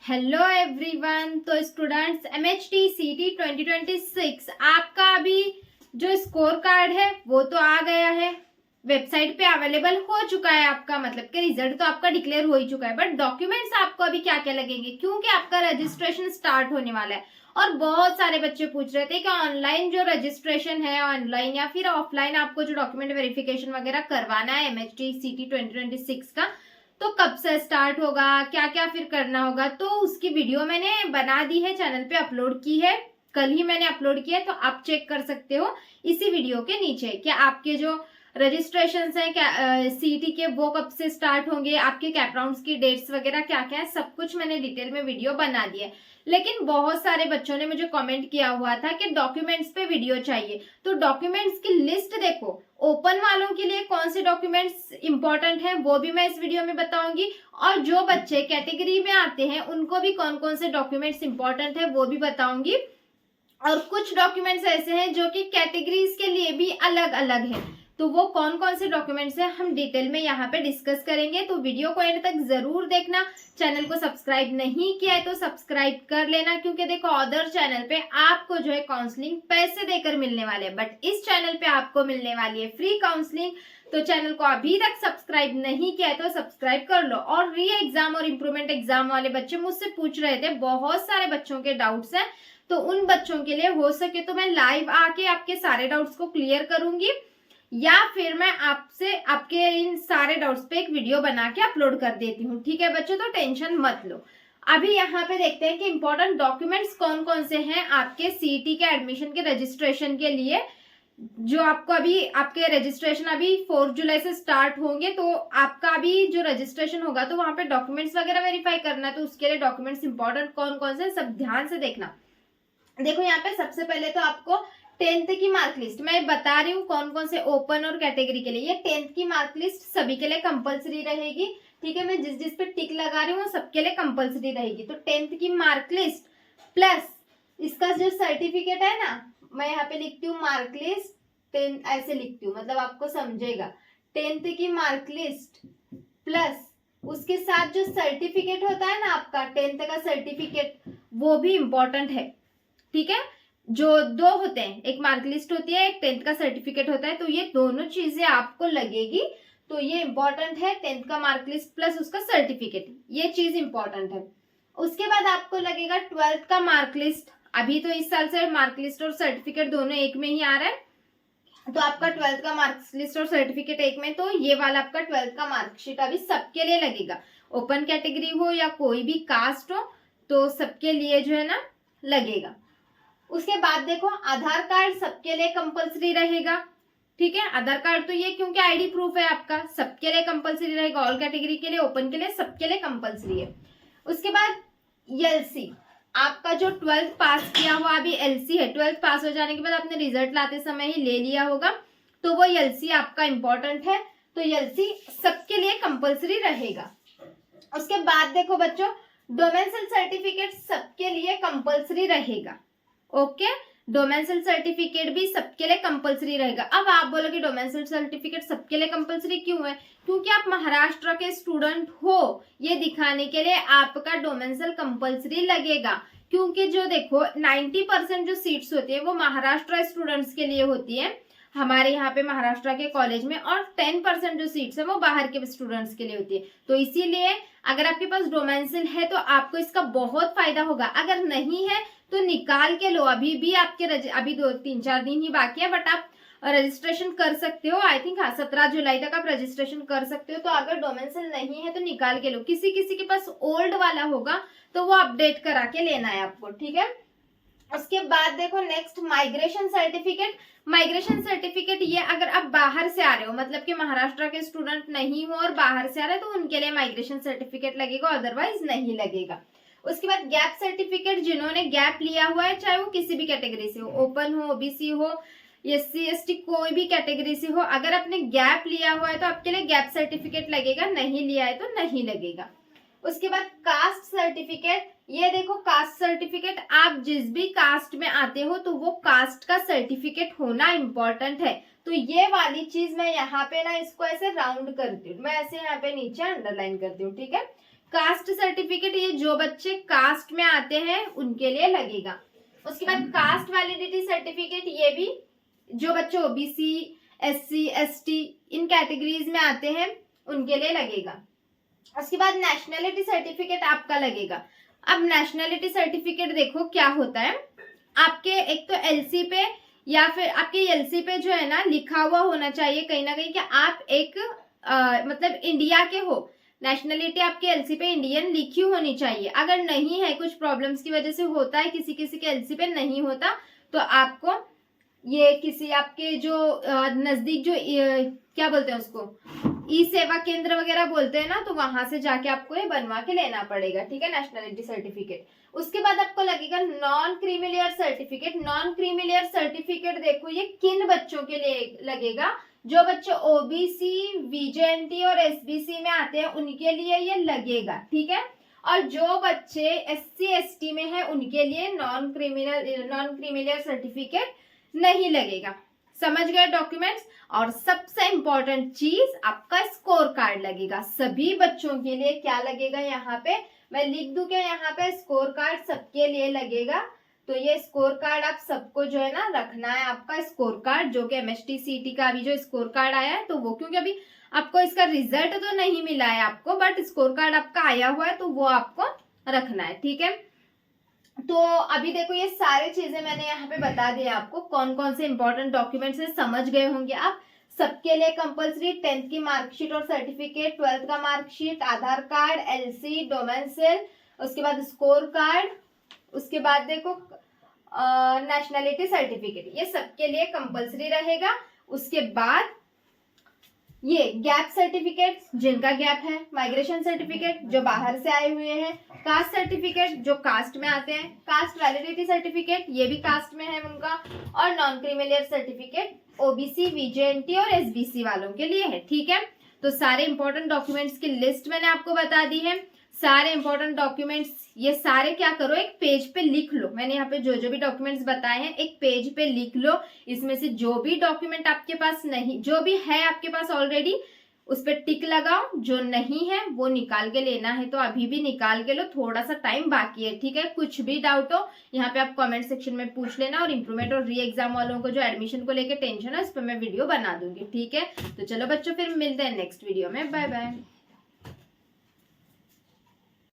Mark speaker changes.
Speaker 1: Hello everyone. तो students MHT CT 2026 आपका अभी जो स्कोर कार्ड है वो तो आ गया है, वेबसाइट पे अवेलेबल हो चुका है आपका, मतलब कि रिजल्ट तो आपका डिक्लेयर हो ही चुका है। बट डॉक्यूमेंट्स आपको अभी क्या क्या लगेंगे, क्योंकि आपका रजिस्ट्रेशन स्टार्ट होने वाला है। और बहुत सारे बच्चे पूछ रहे थे कि ऑनलाइन जो रजिस्ट्रेशन है, ऑनलाइन या फिर ऑफलाइन आपको जो डॉक्यूमेंट वेरिफिकेशन वगैरह करवाना है MHT CT 2026 का, तो कब से स्टार्ट होगा, क्या क्या फिर करना होगा। तो उसकी वीडियो मैंने बना दी है, चैनल पे अपलोड की है, कल ही मैंने अपलोड किया है, तो आप चेक कर सकते हो इसी वीडियो के नीचे कि आपके जो रजिस्ट्रेशन हैं क्या सीटी के वो कब से स्टार्ट होंगे, आपके कैप राउंड्स की डेट्स वगैरह क्या क्या है, सब कुछ मैंने डिटेल में वीडियो बना दी है। लेकिन बहुत सारे बच्चों ने मुझे कमेंट किया हुआ था कि डॉक्यूमेंट्स पे वीडियो चाहिए। तो डॉक्यूमेंट्स की लिस्ट देखो, ओपन वालों के लिए कौन से डॉक्यूमेंट्स इंपॉर्टेंट हैं वो भी मैं इस वीडियो में बताऊंगी, और जो बच्चे कैटेगरी में आते हैं उनको भी कौन कौन से डॉक्यूमेंट्स इंपॉर्टेंट है वो भी बताऊंगी। और कुछ डॉक्यूमेंट्स ऐसे हैं जो कि कैटेगरीज के लिए भी अलग अलग है, तो वो कौन कौन से डॉक्यूमेंट्स हैं हम डिटेल में यहाँ पे डिस्कस करेंगे। तो वीडियो को एंड तक जरूर देखना। चैनल को सब्सक्राइब नहीं किया है तो सब्सक्राइब कर लेना, क्योंकि देखो अदर चैनल पे आपको जो है काउंसलिंग पैसे देकर मिलने वाले हैं, बट इस चैनल पे आपको मिलने वाली है फ्री काउंसलिंग। तो चैनल को अभी तक सब्सक्राइब नहीं किया है तो सब्सक्राइब कर लो। और री एग्जाम और इम्प्रूवमेंट एग्जाम वाले बच्चे मुझसे पूछ रहे थे, बहुत सारे बच्चों के डाउट्स हैं, तो उन बच्चों के लिए हो सके तो मैं लाइव आके आपके सारे डाउट्स को क्लियर करूंगी, या फिर मैं आपसे आपके इन सारे डाउट्स पे एक वीडियो बना के अपलोड कर देती हूँ। ठीक है बच्चों, तो टेंशन मत लो। अभी यहाँ पे देखते हैं कि इंपॉर्टेंट डॉक्यूमेंट्स कौन कौन से हैं आपके सीटी के एडमिशन के रजिस्ट्रेशन के लिए। जो आपको अभी आपके रजिस्ट्रेशन अभी 4 जुलाई से स्टार्ट होंगे, तो आपका अभी जो रजिस्ट्रेशन होगा तो वहां पे डॉक्यूमेंट्स वगैरह वेरीफाई करना है, तो उसके लिए डॉक्यूमेंट्स इंपॉर्टेंट कौन कौन से सब ध्यान से देखना। देखो यहाँ पे सबसे पहले तो आपको 10th की मार्क लिस्ट मैं बता रही हूँ कौन कौन से ओपन और कैटेगरी के लिए। ये 10th की मार्क लिस्ट सभी के लिए कंपलसरी रहेगी। ठीक है, मैं जिस जिस पे टिक लगा रही हूँ सबके लिए कंपलसरी रहेगी। तो 10th की मार्क लिस्ट प्लस इसका जो सर्टिफिकेट है ना, मैं यहाँ पे लिखती हूँ मार्क लिस्ट 10, ऐसे लिखती हूँ मतलब आपको समझेगा। 10th की मार्क लिस्ट प्लस उसके साथ जो सर्टिफिकेट होता है ना आपका 10th का सर्टिफिकेट, वो भी इंपॉर्टेंट है। ठीक है, जो दो होते हैं, एक मार्क लिस्ट होती है, एक 10th का सर्टिफिकेट होता है, तो ये दोनों चीजें आपको लगेगी। तो ये इंपॉर्टेंट है, 10th का मार्क लिस्ट प्लस उसका सर्टिफिकेट, ये चीज इंपॉर्टेंट है। उसके बाद आपको लगेगा 12th का मार्क लिस्ट। अभी तो इस साल से मार्क लिस्ट और सर्टिफिकेट दोनों एक में ही आ रहा है, तो आपका 12th का मार्क्स लिस्ट और सर्टिफिकेट एक में, तो ये वाला आपका 12th का मार्कशीट अभी सबके लिए लगेगा। ओपन कैटेगरी हो या कोई भी कास्ट हो, तो सबके लिए जो है ना लगेगा। उसके बाद देखो आधार कार्ड सबके लिए कंपलसरी रहेगा। ठीक है, आधार कार्ड तो ये क्योंकि आईडी प्रूफ है आपका, सबके लिए कंपलसरी रहेगा। ऑल कैटेगरी के लिए, ओपन के लिए, सबके लिए कंपलसरी है। उसके बाद एलसी, आपका जो 12th पास किया हुआ अभी एलसी है, 12th पास हो जाने के बाद आपने रिजल्ट लाते समय ही ले लिया होगा, तो वो एलसी आपका इंपॉर्टेंट है। तो एलसी सबके लिए कंपलसरी रहेगा। उसके बाद देखो बच्चों, डोमेसाइल सर्टिफिकेट सबके लिए कंपलसरी रहेगा। ओके, डोमेसाइल सर्टिफिकेट भी सबके लिए कंपलसरी रहेगा। अब आप बोलोगे डोमेसाइल सर्टिफिकेट सबके लिए कंपलसरी क्यों है? क्योंकि आप महाराष्ट्र के स्टूडेंट हो, ये दिखाने के लिए आपका डोमेसाइल कंपलसरी लगेगा। क्योंकि जो देखो 90% जो सीट्स होती है वो महाराष्ट्र स्टूडेंट्स के लिए होती है हमारे यहाँ पे महाराष्ट्र के कॉलेज में, और 10% जो सीट्स है वो बाहर के स्टूडेंट्स के लिए होती है। तो इसीलिए अगर आपके पास डोमेसाइल है तो आपको इसका बहुत फायदा होगा। अगर नहीं है तो निकाल के लो, अभी भी आपके अभी 2-3-4 दिन ही बाकी है, बट आप रजिस्ट्रेशन कर सकते हो। आई थिंक 17 जुलाई तक आप रजिस्ट्रेशन कर सकते हो। तो अगर डोमेसाइल नहीं है तो निकाल के लो। किसी किसी के पास ओल्ड वाला होगा तो वो अपडेट करा के लेना है आपको। ठीक है, उसके बाद देखो next migration certificate. Migration certificate ये अगर आप बाहर से आ रहे हो, मतलब कि महाराष्ट्र के स्टूडेंट नहीं हो और बाहर से आ रहे हो, तो उनके लिए माइग्रेशन सर्टिफिकेट लगेगा, अदरवाइज नहीं लगेगा। उसके बाद गैप सर्टिफिकेट, जिन्होंने गैप लिया हुआ है, चाहे वो किसी भी कैटेगरी से हो, ओपन हो, ओबीसी हो, SC ST कोई भी कैटेगरी से हो, अगर आपने गैप लिया हुआ है तो आपके लिए गैप सर्टिफिकेट लगेगा, नहीं लिया है तो नहीं लगेगा। उसके बाद कास्ट सर्टिफिकेट, ये देखो कास्ट सर्टिफिकेट, आप जिस भी कास्ट में आते हो तो वो कास्ट का सर्टिफिकेट होना इंपॉर्टेंट है। तो ये वाली चीज मैं यहाँ पे ना इसको ऐसे राउंड करती हूँ, मैं ऐसे यहाँ पे नीचे अंडरलाइन करती हूँ। ठीक है, कास्ट सर्टिफिकेट, ये जो बच्चे कास्ट में आते हैं उनके लिए लगेगा। उसके बाद कास्ट वैलिडिटी सर्टिफिकेट, ये भी जो बच्चे ओबीसी, एससी, एसटी इन कैटेगरीज में आते हैं उनके लिए लगेगा। उसके बाद नेशनलिटी सर्टिफिकेट आपका लगेगा। अब नेशनलिटी सर्टिफिकेट देखो क्या होता है, आपके एक तो एलसी पे या फिर आपके एलसी पे जो है ना लिखा हुआ होना चाहिए कहीं ना कहीं कि आप एक मतलब इंडिया के हो। नेशनलिटी आपके एलसी पे इंडियन लिखी होनी चाहिए। अगर नहीं है, कुछ प्रॉब्लम्स की वजह से होता है, किसी किसी के एलसी पे नहीं होता, तो आपको ये किसी आपके जो नजदीक जो क्या बोलते हैं उसको, ई सेवा केंद्र वगैरह बोलते हैं ना, तो वहां से जाके आपको ये बनवा के लेना पड़ेगा, ठीक है, नेशनलिटी सर्टिफिकेट। उसके बाद आपको लगेगा non creamy layer certificate. Non creamy layer certificate देखो ये किन बच्चों के लिए लगेगा, जो बच्चे ओबीसी, वीजेएनटी और एसबीसी में आते हैं उनके लिए ये लगेगा, ठीक है। और जो बच्चे एससी एसटी में है उनके लिए नॉन क्रीमिलियर सर्टिफिकेट नहीं लगेगा। समझ गए डॉक्यूमेंट्स। और सबसे इंपॉर्टेंट चीज आपका स्कोर कार्ड लगेगा सभी बच्चों के लिए। क्या लगेगा यहाँ पे मैं लिख दूं क्या, यहाँ पे स्कोर कार्ड सबके लिए लगेगा। तो ये स्कोर कार्ड आप सबको जो है ना रखना है, आपका स्कोर कार्ड जो कि एमएचटी सीटी का अभी जो स्कोर कार्ड आया है, तो वो क्योंकि अभी आपको इसका रिजल्ट तो नहीं मिला है आपको, बट स्कोर कार्ड आपका आया हुआ है तो वो आपको रखना है, ठीक है। तो अभी देखो ये सारी चीजें मैंने यहाँ पे बता दिया आपको, कौन कौन से इंपॉर्टेंट डॉक्यूमेंट्स है, समझ गए होंगे आप। सबके लिए कंपलसरी 10th की मार्कशीट और सर्टिफिकेट, 12th का मार्कशीट, आधार कार्ड, एलसी, डोमेंसिल, उसके बाद स्कोर कार्ड, उसके बाद देखो नेशनलिटी सर्टिफिकेट, ये सबके लिए कंपलसरी रहेगा। उसके बाद ये गैप सर्टिफिकेट जिनका गैप है, माइग्रेशन सर्टिफिकेट जो बाहर से आए हुए हैं, कास्ट सर्टिफिकेट जो कास्ट में आते हैं, कास्ट वैलिडिटी सर्टिफिकेट ये भी कास्ट में है उनका, और नॉन क्रीमिलियर सर्टिफिकेट ओबीसी, वीजेएनटी और एसबीसी वालों के लिए है, ठीक है। तो सारे इंपॉर्टेंट डॉक्यूमेंट्स की लिस्ट मैंने आपको बता दी है। सारे इंपॉर्टेंट डॉक्यूमेंट्स ये सारे क्या करो, एक पेज पे लिख लो। मैंने यहाँ पे जो जो भी डॉक्यूमेंट्स बताए हैं एक पेज पे लिख लो। इसमें से जो भी डॉक्यूमेंट आपके पास नहीं, जो भी है आपके पास ऑलरेडी उस पर टिक लगाओ, जो नहीं है वो निकाल के लेना है तो अभी भी निकाल के लो, थोड़ा सा टाइम बाकी है, ठीक है। कुछ भी डाउट हो यहाँ पे आप कमेंट सेक्शन में पूछ लेना, और इम्प्रूवमेंट और री एग्जाम वालों को जो एडमिशन को लेकर टेंशन है उस पर मैं वीडियो बना दूंगी, ठीक है। तो चलो बच्चों फिर मिलते हैं नेक्स्ट वीडियो में, बाय बाय।